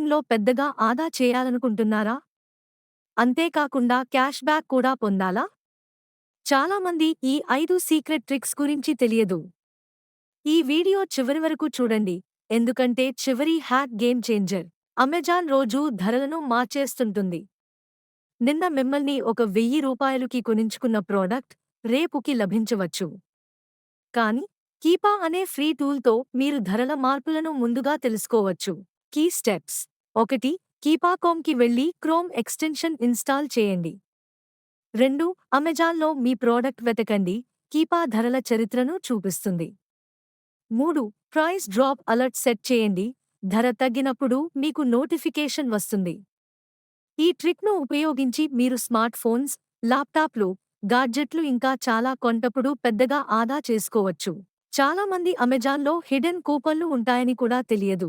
షాపింగ్లో పెద్దగా ఆదా చేయాలనుకుంటున్నారా? అంతేకాకుండా క్యాష్ బ్యాక్ కూడా పొందాలా? చాలామంది ఈ 5 సీక్రెట్ ట్రిక్స్ గురించి తెలియదు. ఈ వీడియో చివరి వరకు చూడండి, ఎందుకంటే చివరి హ్యాక్ గేమ్ చేంజర్. అమెజాన్ రోజూ ధరలను మార్చేస్తుంటుంది. నిన్న మిమ్మల్ని ఒక ₹1000కి కొనించుకున్న ప్రోడక్ట్ రేపుకి లభించవచ్చు. కానీ కీపా అనే ఫ్రీ టూల్తో మీరు ధరల మార్పులను ముందుగా తెలుసుకోవచ్చు. Key steps: 1. కీపా.కామ్‌కి వెళ్లి క్రోమ్ ఎక్స్టెన్షన్ ఇన్స్టాల్ చేయండి. 2. అమెజాన్లో మీ ప్రోడక్ట్ వెతకండి, కీపా ధరల చరిత్రను చూపిస్తుంది. 3. ప్రైస్ డ్రాప్ అలర్ట్ సెట్ చేయండి, ధర తగ్గినప్పుడు మీకు నోటిఫికేషన్ వస్తుంది. ఈ ట్రిక్ను ఉపయోగించి మీరు స్మార్ట్ ఫోన్స్, ల్యాప్టాప్లు, గాడ్జెట్లు ఇంకా చాలా కొంటప్పుడు పెద్దగా ఆదా చేసుకోవచ్చు. చాలామంది అమెజాన్లో హిడెన్ కూపన్లు ఉంటాయని కూడా తెలియదు.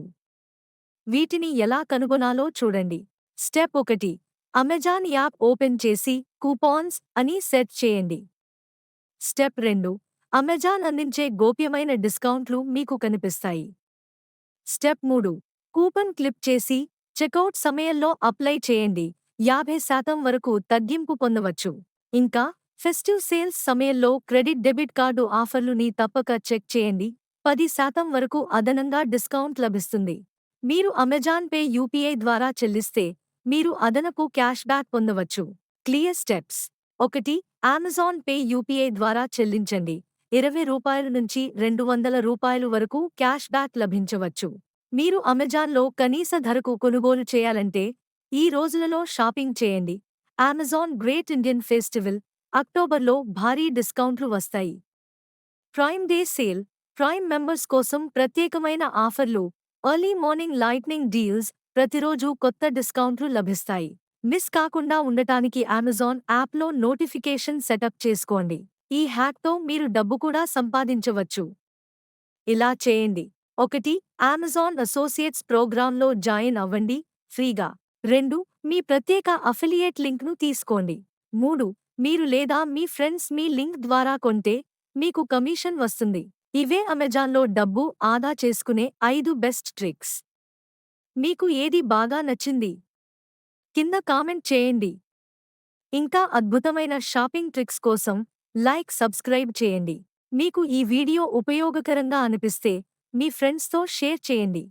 వీటిని ఎలా కనుగొనాలో చూడండి. స్టెప్ 1. అమెజాన్ యాప్ ఓపెన్ చేసి కూపాన్స్ అని సెట్ చేయండి. స్టెప్ 2. అమెజాన్ అందించే గోప్యమైన డిస్కౌంట్లు మీకు కనిపిస్తాయి. స్టెప్ 3. కూపన్ క్లిక్ చేసి చెక్అవుట్ సమయంలో అప్లై చేయండి, 50% వరకు తగ్గింపు పొందవచ్చు. ఇంకా ఫెస్టివ్ సేల్స్ సమయంలో క్రెడిట్ డెబిట్ కార్డు ఆఫర్లుని తప్పక చెక్ చేయండి, 10% వరకు అదనంగా డిస్కౌంట్ లభిస్తుంది. మీరు అమెజాన్ పే యూపీఐ ద్వారా చెల్లిస్తే మీరు అదనపు క్యాష్ బ్యాక్ పొందవచ్చు. Clear steps: 1. Amazon pay UPI ద్వారా చెల్లించండి, ₹20 నుంచి ₹200 వరకు క్యాష్ బ్యాక్ లభించవచ్చు. మీరు అమెజాన్లో కనీస ధరకు కొనుగోలు చేయాలంటే ఈ రోజులలో షాపింగ్ చేయండి. అమెజాన్ గ్రేట్ ఇండియన్ ఫెస్టివల్ అక్టోబర్లో భారీ డిస్కౌంట్లు వస్తాయి. Prime day sale: prime members కోసం ప్రత్యేకమైన ఆఫర్లు, ఎర్లీ మార్నింగ్ లైట్నింగ్ డీల్స్, ప్రతిరోజు కొత్త డిస్కౌంట్లు లభిస్తాయి. మిస్ కాకుండా ఉండటానికి అమెజాన్ యాప్లో నోటిఫికేషన్ సెటప్ చేసుకోండి. ఈ హ్యాక్తో మీరు డబ్బు కూడా సంపాదించవచ్చు. ఇలా చేయండి: 1. అమెజాన్ అసోసియేట్స్ ప్రోగ్రాంలో జాయిన్ అవ్వండి ఫ్రీగా. 2. మీ ప్రత్యేక అఫిలియేట్ లింక్ను తీసుకోండి. 3. మీరు లేదా మీ ఫ్రెండ్స్ మీ లింక్ ద్వారా కొంటే మీకు కమిషన్ వస్తుంది. ఇవే అమెజాన్లో డబ్బు ఆదా చేసుకునే 5 బెస్ట్ ట్రిక్స్. మీకు ఏది బాగా నచ్చింది? కింద కామెంట్ చేయండి. ఇంకా అద్భుతమైన షాపింగ్ ట్రిక్స్ కోసం సబ్స్క్రైబ్ చేయండి. మీకు ఈ వీడియో ఉపయోగకరంగా అనిపిస్తే మీ ఫ్రెండ్స్తో షేర్ చేయండి.